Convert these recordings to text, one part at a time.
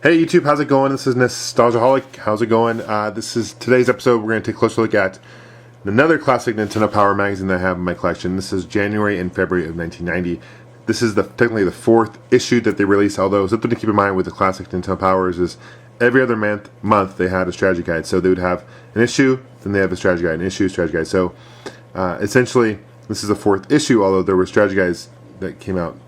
Hey YouTube, how's it going? This is NEStalgiaholic. How's it going? This is today's episode. We're going to take a closer look at another classic Nintendo Power magazine that I have in my collection. This is January and February of 1990. This is technically the fourth issue that they released, although something to keep in mind with the classic Nintendo Powers is every other month they had a strategy guide. So they would have an issue, then they have a strategy guide, an issue, strategy guide. So essentially, this is the fourth issue, although there were strategy guides that came out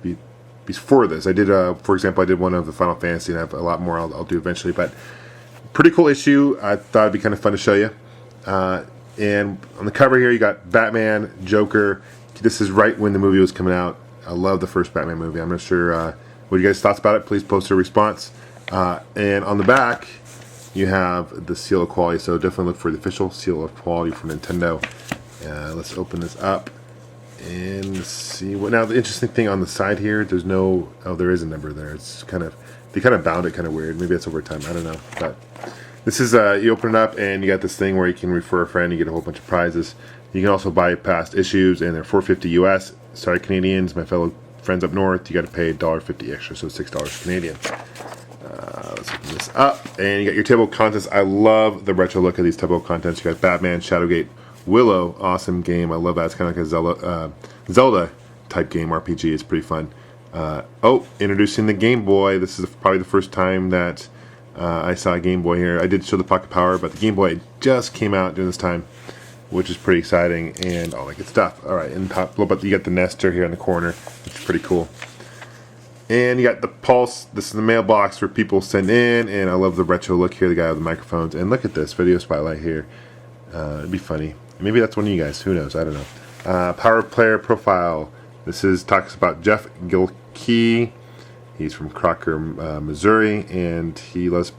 before this. I did, for example, I did one of the Final Fantasy, and I have a lot more I'll do eventually. But pretty cool issue. I thought it'd be kind of fun to show you. And on the cover here, you got Batman, Joker. This is right when the movie was coming out. I love the first Batman movie. I'm not sure what you guys thoughts about it. Please post a response. And on the back, you have the seal of quality. So definitely look for the official seal of quality from Nintendo. Let's open this up and see what. Now the interesting thing on the side here, there's no. Oh, there is a number there. It's kind of, they kind of bound it kind of weird. Maybe it's over time. I don't know. But this is you open it up and you got this thing where you can refer a friend. You get a whole bunch of prizes. You can also buy past issues, and they're $4.50 US. Sorry, Canadians, my fellow friends up north, you got to pay $1.50 extra, so $6 Canadian. Let's open this up, and you got your table of contents. I love the retro look of these table of contents. You got Batman, Shadowgate, Willow, awesome game. I love that. It's kind of like a Zelda type game, RPG. It's pretty fun. Introducing the Game Boy. This is probably the first time that I saw a Game Boy here. I did show the Pocket Power, but the Game Boy just came out during this time, which is pretty exciting, and all that good stuff. All right, and top, but you got the Nester here in the corner, which is pretty cool. And you got the Pulse. This is the mailbox where people send in, and I love the retro look here. The guy with the microphones, and look at this video spotlight here. It'd be funny. Maybe that's one of you guys. Who knows? I don't know. Power player profile. This talks about Jeff Gilkey. He's from Crocker, Missouri, and he loves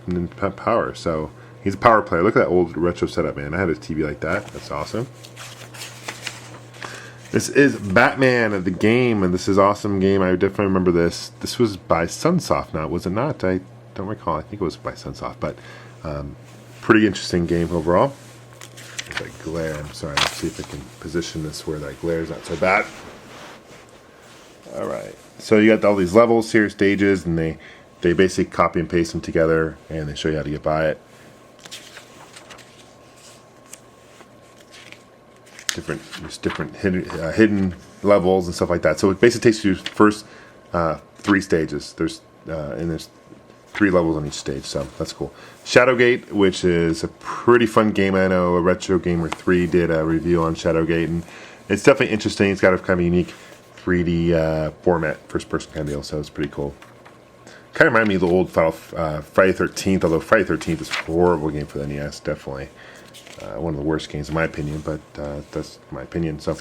Power. So he's a power player. Look at that old retro setup, man. I had a TV like that. That's awesome. This is Batman, the game, and this is awesome game. I definitely remember this. This was by Sunsoft now, was it not? I don't recall. I think it was by Sunsoft, but pretty interesting game overall. That glare. I'm sorry. Let's see if I can position this where that glare is not so bad. All right. So you got all these levels here, stages, and they basically copy and paste them together, and they show you how to get by it. Different hidden levels and stuff like that. So it basically takes you to the first 3 stages. There's 3 levels on each stage, so that's cool. Shadowgate, which is a pretty fun game. I know a Retro Gamer 3 did a review on Shadowgate, and it's definitely interesting. It's got a kind of unique 3D format, first-person kind of deal, so it's pretty cool. Kind of reminded me of the old Friday 13th, although Friday 13th is a horrible game for the NES, definitely. One of the worst games in my opinion, but that's my opinion. So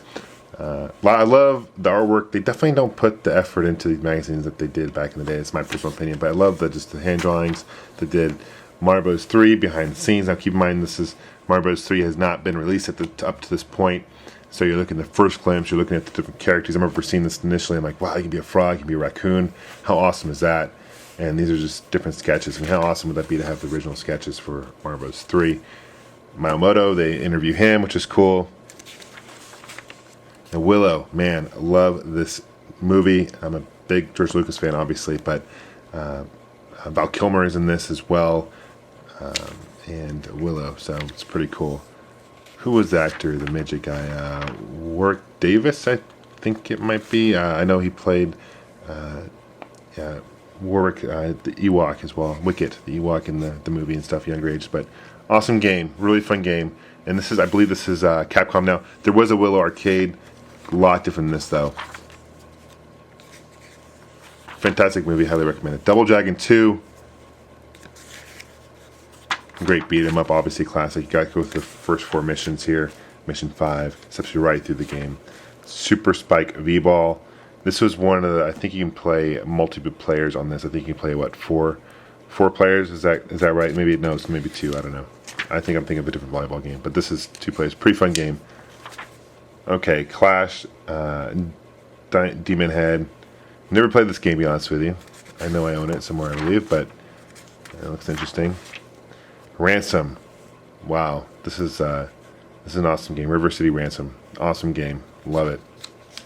I love the artwork. They definitely don't put the effort into these magazines that they did back in the day. It's my personal opinion, but I love just the hand drawings. They did Mario Bros. 3 behind the scenes. Now keep in mind, Mario Bros. 3 has not been released up to this point. So you're looking at the first glimpse, you're looking at the different characters. I remember seeing this initially, I'm like, wow, you can be a frog, you can be a raccoon. How awesome is that? And these are just different sketches. I mean, how awesome would that be to have the original sketches for Mario Bros. 3? Miyamoto, they interview him, which is cool. And Willow, man, I love this movie. I'm a big George Lucas fan, obviously, but Val Kilmer is in this as well, and Willow, so it's pretty cool. Who was the actor, the midget guy? Warwick Davis, I think it might be. I know he played Warwick, the Ewok as well. Wicket, the Ewok in the movie and stuff, younger age, but awesome game, really fun game. And this is, I believe this is Capcom now. There was a Willow arcade, a lot different than this though. Fantastic movie, highly recommend it. Double Dragon 2. Great beat 'em up, obviously classic. You gotta go through the first 4 missions here. Mission 5 steps you right through the game. Super Spike V-Ball. This was one of the, I think you can play multiple players on this. I think you can play, what, 4 players? Is that right? Maybe, no, it's maybe 2, I don't know. I think I'm thinking of a different volleyball game, but this is 2 players. Pretty fun game. Okay, Clash, Demon Head. Never played this game, to be honest with you. I know I own it somewhere, I believe, but it looks interesting. Ransom. Wow, this is an awesome game. River City Ransom. Awesome game. Love it.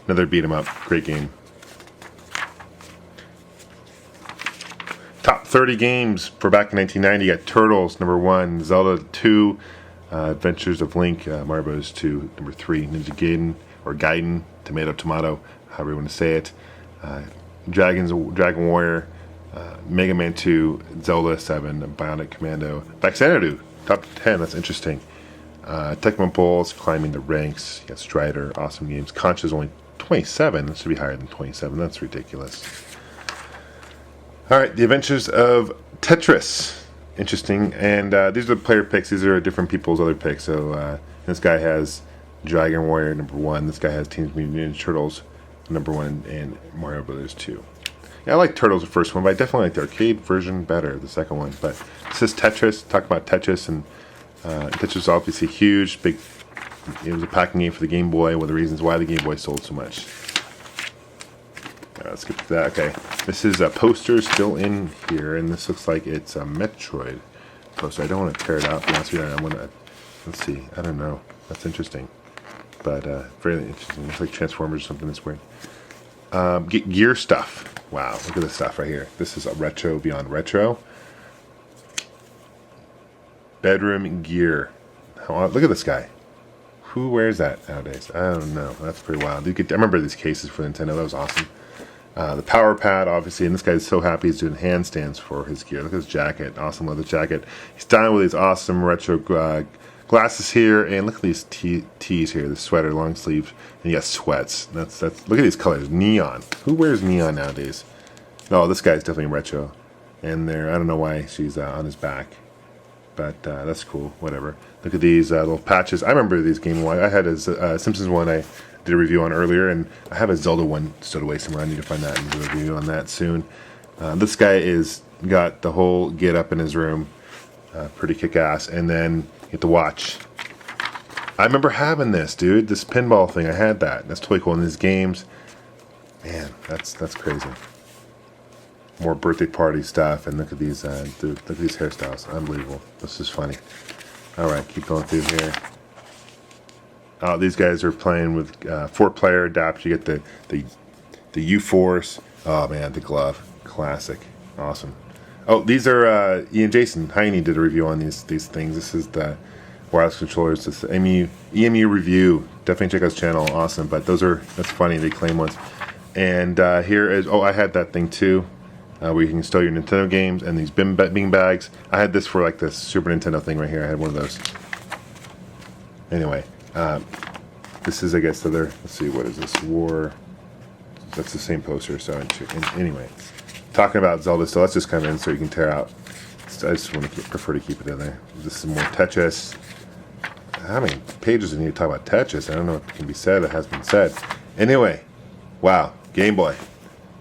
Another beat 'em up. Great game. Top 30 games for back in 1990. You got Turtles, number 1, Zelda 2, Adventures of Link, Mario Bros. 2, number 3, Ninja Gaiden, or Gaiden, Tomato, however you want to say it, Dragon Warrior, Mega Man 2, Zelda 7, Bionic Commando, Xanadu, top 10, that's interesting. Tecmo Bowls, Climbing the Ranks, you got Strider, awesome games. Concha's only 27, that should be higher than 27, that's ridiculous. Alright, The Adventures of Tetris, interesting, and these are the player picks, these are different people's other picks, so this guy has Dragon Warrior, number 1, this guy has Teenage Mutant Ninja Turtles, number 1, and Mario Brothers 2. Yeah, I like Turtles, the first one, but I definitely like the arcade version better, the second one, but this is Tetris, talk about Tetris, and Tetris is obviously huge, big, it was a packing game for the Game Boy, one of the reasons why the Game Boy sold so much. Let's skip to that. Okay, this is a poster still in here, and this looks like it's a Metroid poster. I don't want to tear it out, to be honest with you. I want to, let's see, I don't know. That's interesting, but very interesting. It's like Transformers or something. That's weird. Gear stuff. Wow, look at this stuff right here. This is a retro beyond retro. Bedroom gear. Look at this guy. Who wears that nowadays? I don't know. That's pretty wild. I remember these cases for Nintendo. That was awesome. The power pad, obviously, and this guy's so happy he's doing handstands for his gear. Look at his jacket, awesome leather jacket. He's done with these awesome retro glasses here, and look at these tees here. The sweater, long sleeve, and you got sweats. That's. Look at these colors, neon. Who wears neon nowadays? No, this guy's definitely retro. And there, I don't know why she's on his back, but that's cool. Whatever. Look at these little patches. I remember these Game Boy. I had a Simpsons one. I did a review on earlier, and I have a Zelda one stowed away somewhere. I need to find that and do a review on that soon. This guy is got the whole get up in his room, pretty kick-ass, and then you get the watch. I remember having this, dude, this pinball thing. I had that. That's totally cool. In these games, man, that's crazy. More birthday party stuff, and look at these look at these hairstyles. Unbelievable. This is funny. All right, keep going through here. Oh, these guys are playing with 4-player adapter. You get the U-Force. Oh man, the glove, classic, awesome. Oh, these are Ian Jason Heine did a review on these things. This is the wireless controllers. This EMU review. Definitely check out his channel. Awesome. But that's funny. They claim ones. And here is I had that thing too, where you can store your Nintendo games and these bean bags. I had this for like the Super Nintendo thing right here. I had one of those. Anyway. This is, I guess, let's see, what is this? War. That's the same poster. So, anyway, talking about Zelda still. Let's just come in so you can tear out. I just prefer to keep it in there. This is more Tetris. How many pages do you need to talk about Tetris? I don't know what can be said. It has been said. Anyway, wow, Game Boy.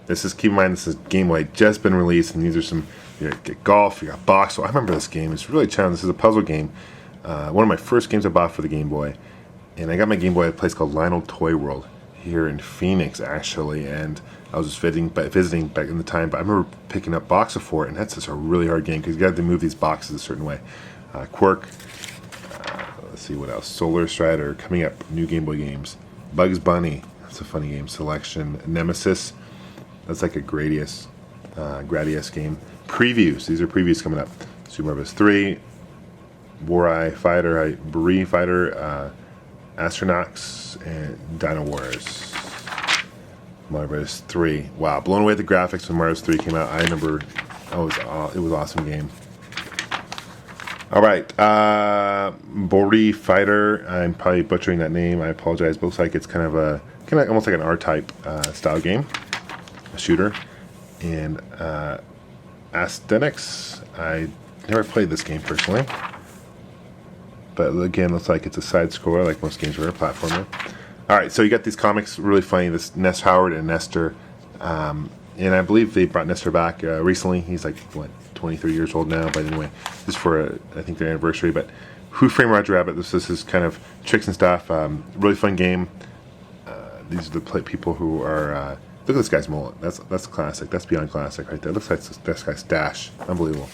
Keep in mind, this is Game Boy, just been released, and these are some, you get golf, you got box. So I remember this game. It's really challenging. This is a puzzle game. One of my first games I bought for the Game Boy. And I got my Game Boy at a place called Lionel Toy World here in Phoenix, actually. And I was just visiting back in the time. But I remember picking up boxes for it, and that's just a really hard game because you got to move these boxes a certain way. Quirk. Let's see what else. Solar Strider coming up. New Game Boy games. Bugs Bunny. That's a funny game. Selection. Nemesis. That's like a Gradius game. Previews. These are previews coming up. Super Mario Bros. 3. Borai Fighter. Bree Fighter. Astronauts and Dino Wars. Mario Bros. 3. Wow, blown away at the graphics when Mario Bros. 3 came out. I remember it was an awesome game. All right, Bori Fighter. I'm probably butchering that name. I apologize. It looks like it's kind of almost like an R-type style game, a shooter. And Aesthetics. I never played this game personally. But again, looks like it's a side scroller, like most games are a platformer. All right, so you got these comics, really funny. This Ness Howard and Nestor, and I believe they brought Nestor back recently. He's like 23 years old now. But anyway, this is for I think their anniversary. But Who Framed Roger Rabbit? This is kind of tricks and stuff. Really fun game. These are the people who are. Look at this guy's mullet. That's classic. That's beyond classic right there. Looks like this guy's stash. Unbelievable.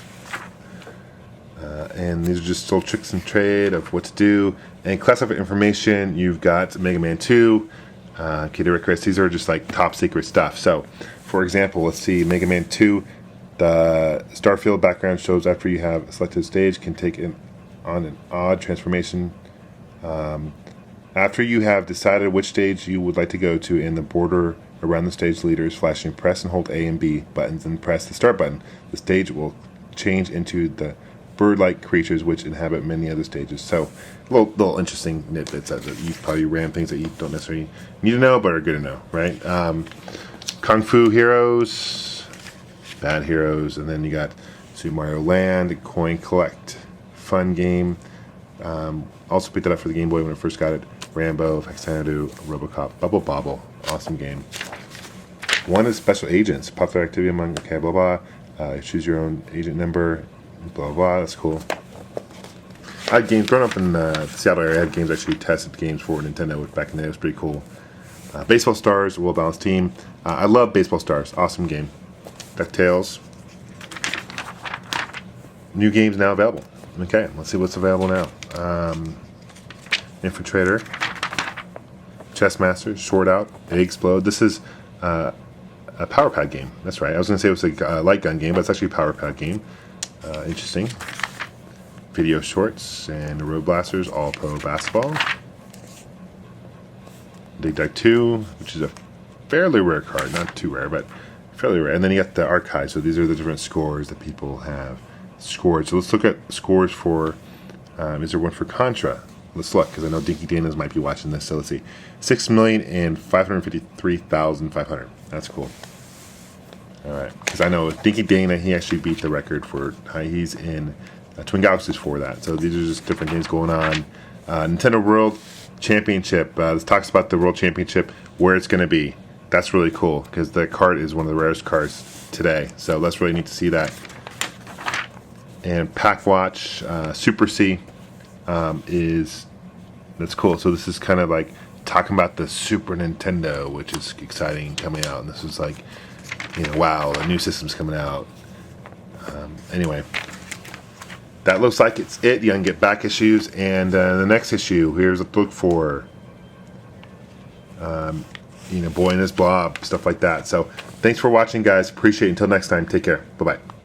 And these are just little tricks and trade of what to do. And classified information, you've got Mega Man 2, Kid Icarus. These are just like top secret stuff. So, for example, let's see, Mega Man 2, The Starfield background shows after you have selected a stage can take on an odd transformation. After you have decided which stage you would like to go to in the border around the stage leaders flashing, press and hold A and B buttons and press the start button. The stage will change into the bird-like creatures which inhabit many other stages. So, little interesting nitbits that you probably ram things that you don't necessarily need to know but are good to know, right? Kung Fu Heroes, Bad Heroes, and then you got Super Mario Land, Coin Collect, fun game. Also picked that up for the Game Boy when I first got it. Rambo, Xanadu, Robocop, Bubble Bobble, awesome game. One is Special Agents, popular activity among, okay, blah blah. Choose your own agent number, blah blah, that's cool. I had games, growing up in the Seattle area, I had games actually tested games for Nintendo back in the day, it was pretty cool. Baseball Stars, Well Balanced Team. I love Baseball Stars, awesome game. DuckTales. New games now available. Okay, let's see what's available now. Infiltrator, Chess Master, Short Out, They Explode. This is a Power Pad game. That's right. I was going to say it was a light gun game, but it's actually a Power Pad game. Interesting. Video Shorts and Road Blasters, All Pro Basketball. Dig Dug 2, which is a fairly rare card. Not too rare, but fairly rare. And then you got the archive. So these are the different scores that people have scored. So let's look at scores for, is there one for Contra? Let's look, because I know Dinky Danas might be watching this. So let's see. 6,553,500. That's cool. All right. Because I know Dinky Dana, he actually beat the record for, he's in Twin Galaxies for that. So these are just different things going on. Nintendo World Championship. This talks about the World Championship, where it's going to be. That's really cool, because the card is one of the rarest cards today. So that's really neat to see that. And Pack Watch, Super C. That's cool. So this is kind of like talking about the Super Nintendo, which is exciting, coming out, and this is like, wow, a new system's coming out. Anyway, that looks like it's it. You can get back issues, and the next issue, here's what to look for. Boy and His Blob, stuff like that. So thanks for watching, guys. Appreciate it. Until next time, take care. Bye bye.